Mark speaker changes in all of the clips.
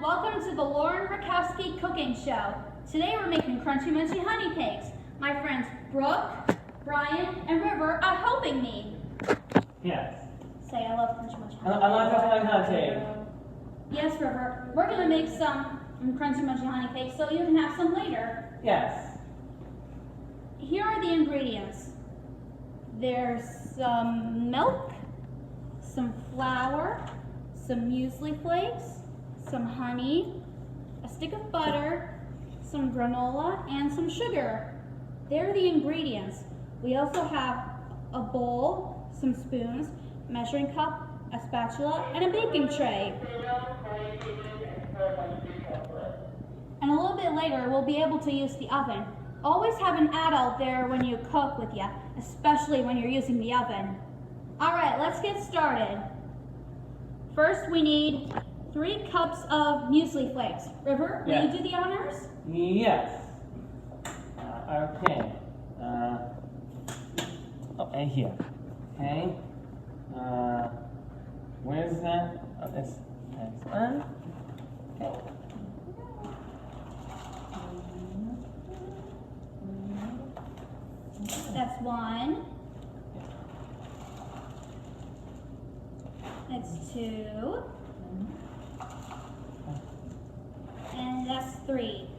Speaker 1: welcome to the Lauren Rakowski Cooking Show. Today we're making crunchy munchy honey cakes. My friends Brooke, Brian, and River are helping me.
Speaker 2: Yes.
Speaker 1: Say I love crunchy munchy honey.
Speaker 2: I love cooking honey cake.
Speaker 1: Yes, River. We're going to make some crunchy munchy honey cakes so you can have some later.
Speaker 2: Yes.
Speaker 1: Here are the ingredients. There's some milk, some flour, some muesli flakes, some honey, a stick of butter, some granola, and some sugar. They're the ingredients. We also have a bowl, some spoons, measuring cup, a spatula, and a baking tray. And a little bit later, we'll be able to use the oven. Always have an adult there when you cook with you, especially when you're using the oven. All right, let's get started. First, we need 3 cups of muesli flakes. River, will you do the honors?
Speaker 2: Yes. Okay. And here. Okay. Where's that? Oh, that's one. Okay.
Speaker 1: That's 1. That's 2. And that's 3.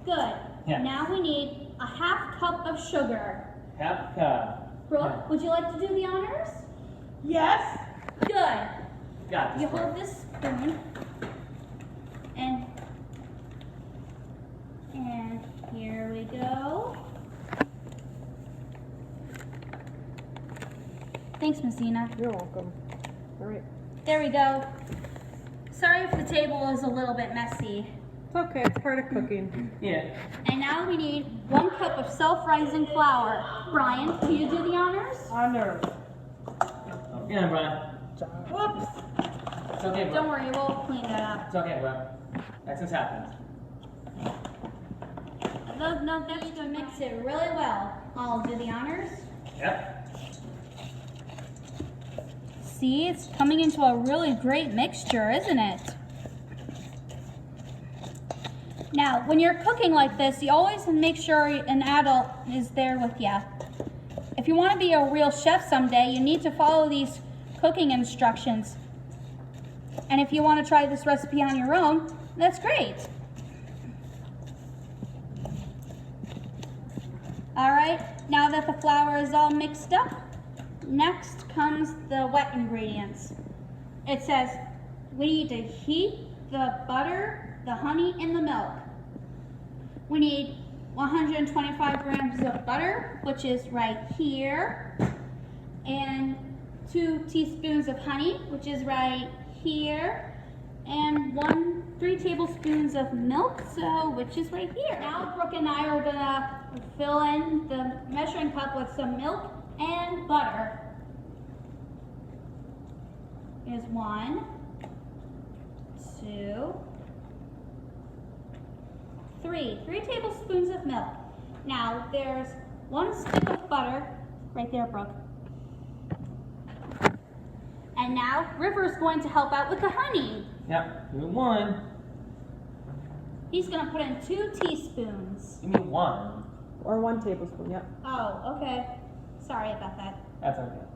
Speaker 1: Good.
Speaker 2: Yeah.
Speaker 1: Now we need a ½ cup of sugar.
Speaker 2: Half cup.
Speaker 1: Brooke, would you like to do the honors?
Speaker 2: Yes.
Speaker 1: Good.
Speaker 2: Got this.
Speaker 1: You hold this spoon. And here we go. Thanks, Messina.
Speaker 3: You're welcome. All right.
Speaker 1: There we go. Sorry if the table is a little bit messy.
Speaker 3: It's okay. It's part of cooking.
Speaker 2: Yeah.
Speaker 1: And now we need 1 cup of self-rising flour. Brian, can you do the honors?
Speaker 3: Honor.
Speaker 2: Yeah, Brian.
Speaker 3: Whoops.
Speaker 2: It's okay, bro.
Speaker 1: Don't worry, we'll clean that up.
Speaker 2: It's okay, bro. That just happens.
Speaker 1: No, that's going to mix it really well. I'll do the honors.
Speaker 2: Yep.
Speaker 1: See, it's coming into a really great mixture, isn't it? Now, when you're cooking like this, you always make sure an adult is there with you. If you want to be a real chef someday, you need to follow these cooking instructions. And if you want to try this recipe on your own, that's great. All right, now that the flour is all mixed up, next comes the wet ingredients. It says we need to heat the butter, the honey, and the milk. We need 125 grams of butter, which is right here, and 2 teaspoons of honey, which is right here, and 3 tablespoons of milk, which is right here. Now Brooke and I are gonna fill in the measuring cup with some milk and butter. Here's 1, 2, 3. 3 tablespoons of milk. Now there's 1 stick of butter right there, Brooke. And now River's going to help out with the honey.
Speaker 2: Yep. Do 1.
Speaker 1: He's going to put in 2 teaspoons.
Speaker 2: Give me 1.
Speaker 3: Or 1 tablespoon, yep.
Speaker 1: Oh, okay. Sorry about that.
Speaker 2: That's okay.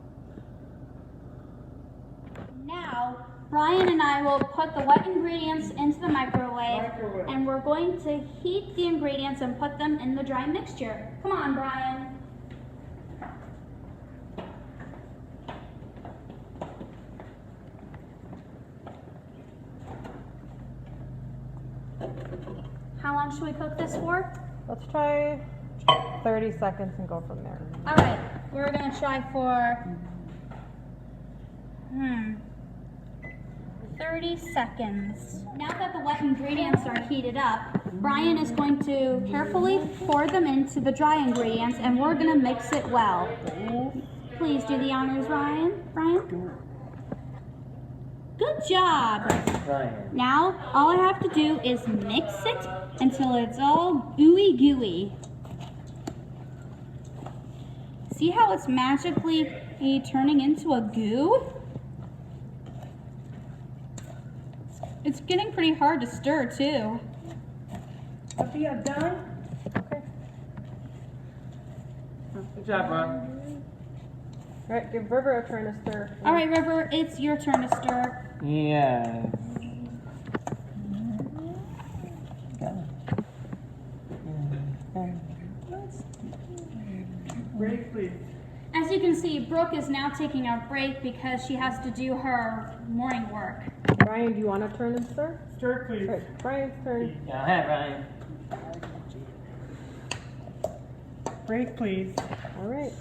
Speaker 1: Now, Brian and I will put the wet ingredients into the microwave, and we're going to heat the ingredients and put them in the dry mixture. Come on, Brian. How long should we cook this for?
Speaker 3: Let's try 30 seconds and go from there.
Speaker 1: All right, we're gonna try for 30 seconds. Now that the wet ingredients are heated up, Brian is going to carefully pour them into the dry ingredients, and we're gonna mix it well. Please do the honors, Brian. Good job.
Speaker 2: Brian.
Speaker 1: Now, all I have to do is mix it until it's all ooey gooey. See how it's magically turning into a goo? It's getting pretty hard to stir too.
Speaker 2: Sophia, done?
Speaker 3: Okay.
Speaker 2: Good job, Ron.
Speaker 3: All right, give River a turn to stir.
Speaker 1: All right, River, it's your turn to stir.
Speaker 2: Yes. Got it. Break, please.
Speaker 1: As you can see, Brooke is now taking a break because she has to do her morning work.
Speaker 3: Brian, do you want to turn and stir?
Speaker 2: Stir, please.
Speaker 3: All right, Brian's turn.
Speaker 2: Go ahead, Ryan. Break, please.
Speaker 3: All right.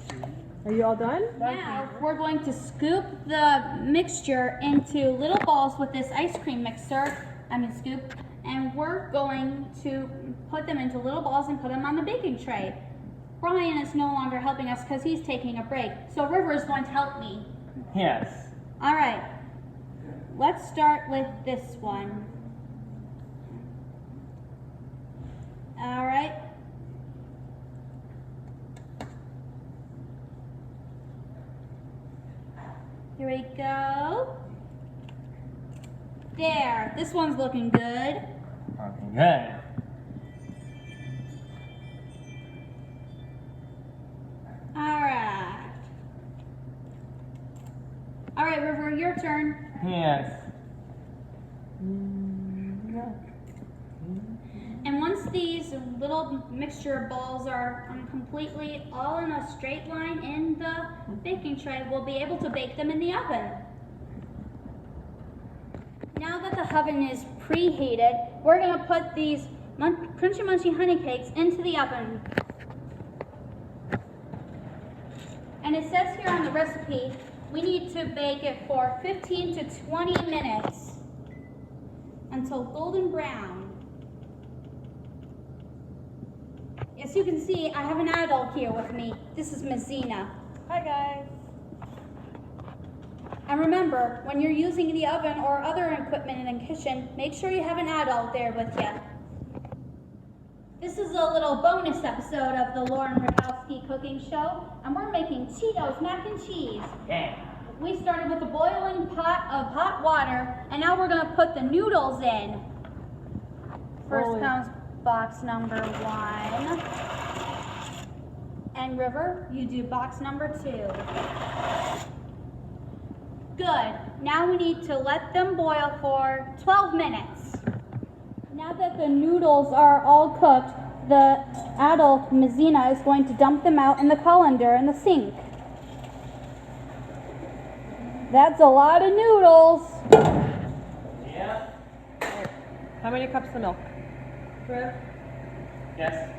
Speaker 3: Are you all done?
Speaker 1: Now, we're going to scoop the mixture into little balls with this ice cream mixer, scoop, and we're going to put them into little balls and put them on the baking tray. Brian is no longer helping us because he's taking a break, so River is going to help me.
Speaker 2: Yes.
Speaker 1: All right, let's start with this one. All right. Here we go. There, this one's looking good.
Speaker 2: Okay, good.
Speaker 1: All right, River, your turn.
Speaker 2: Yes.
Speaker 1: And once these little mixture balls are completely all in a straight line in the baking tray, we'll be able to bake them in the oven. Now that the oven is preheated, we're going to put these Crunchy Munchy honey cakes into the oven. And it says here on the recipe, we need to bake it for 15 to 20 minutes until golden brown. As you can see, I have an adult here with me. This is Miss Zena.
Speaker 3: Hi, guys.
Speaker 1: And remember, when you're using the oven or other equipment in the kitchen, make sure you have an adult there with you. This is a little bonus episode of the Lauren Rakowski Cooking Show, and we're making Cheetos mac and cheese.
Speaker 2: Yeah.
Speaker 1: We started with a boiling pot of hot water, and now we're going to put the noodles in. First
Speaker 3: Holy.
Speaker 1: comes box number 1. And River, you do box number 2. Good. Now we need to let them boil for 12 minutes. Now that the noodles are all cooked, the adult Mizina is going to dump them out in the colander in the sink. That's a lot of noodles.
Speaker 2: Yeah.
Speaker 3: How many cups of milk? Riv?
Speaker 2: Yes.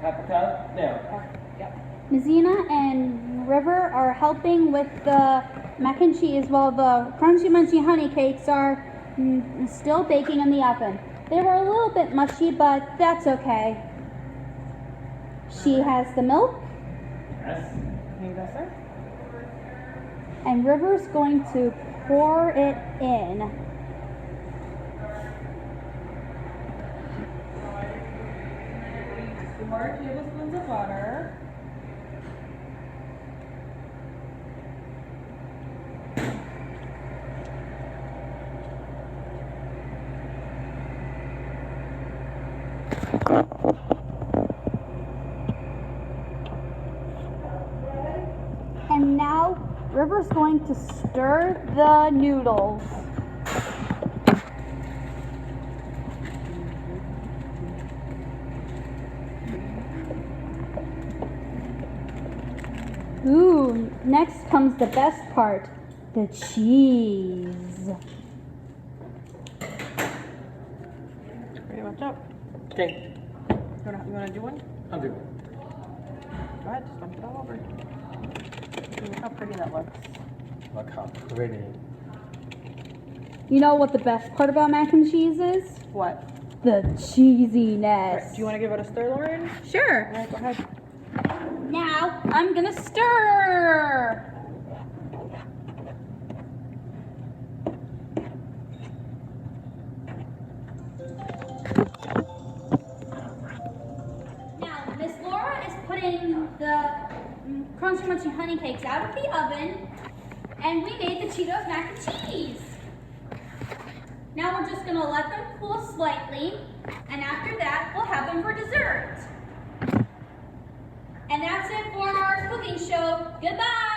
Speaker 2: Half a cup? No.
Speaker 3: Yep.
Speaker 1: Mizina and River are helping with the mac and cheese while the Crunchy Munchy honey cakes are still baking in the oven. They were a little bit mushy, but that's okay. She has the milk,
Speaker 2: Yes.
Speaker 3: Here you go, sir.
Speaker 1: and River's going to pour it in.
Speaker 3: 4 tablespoons of water.
Speaker 1: And now River's going to stir the noodles. Ooh, next comes the best part, the cheese.
Speaker 3: Pretty much up.
Speaker 2: Okay.
Speaker 3: You wanna do one?
Speaker 2: I'll do it.
Speaker 3: Go ahead, just dump it all over. Look how pretty that looks.
Speaker 2: Look how pretty.
Speaker 1: You know what the best part about mac and cheese is?
Speaker 3: What?
Speaker 1: The cheesiness.
Speaker 3: Do you want to give it a stir, Lauren?
Speaker 1: Sure.
Speaker 3: All right, go ahead.
Speaker 1: Now I'm gonna stir. Now Miss Laura is putting the Crunchy Munchy honey cakes out of the oven, And we made the Cheetos mac and cheese. Now we're just gonna let them cool slightly, and after that, we'll have them for dessert. And that's it for our cooking show. Goodbye.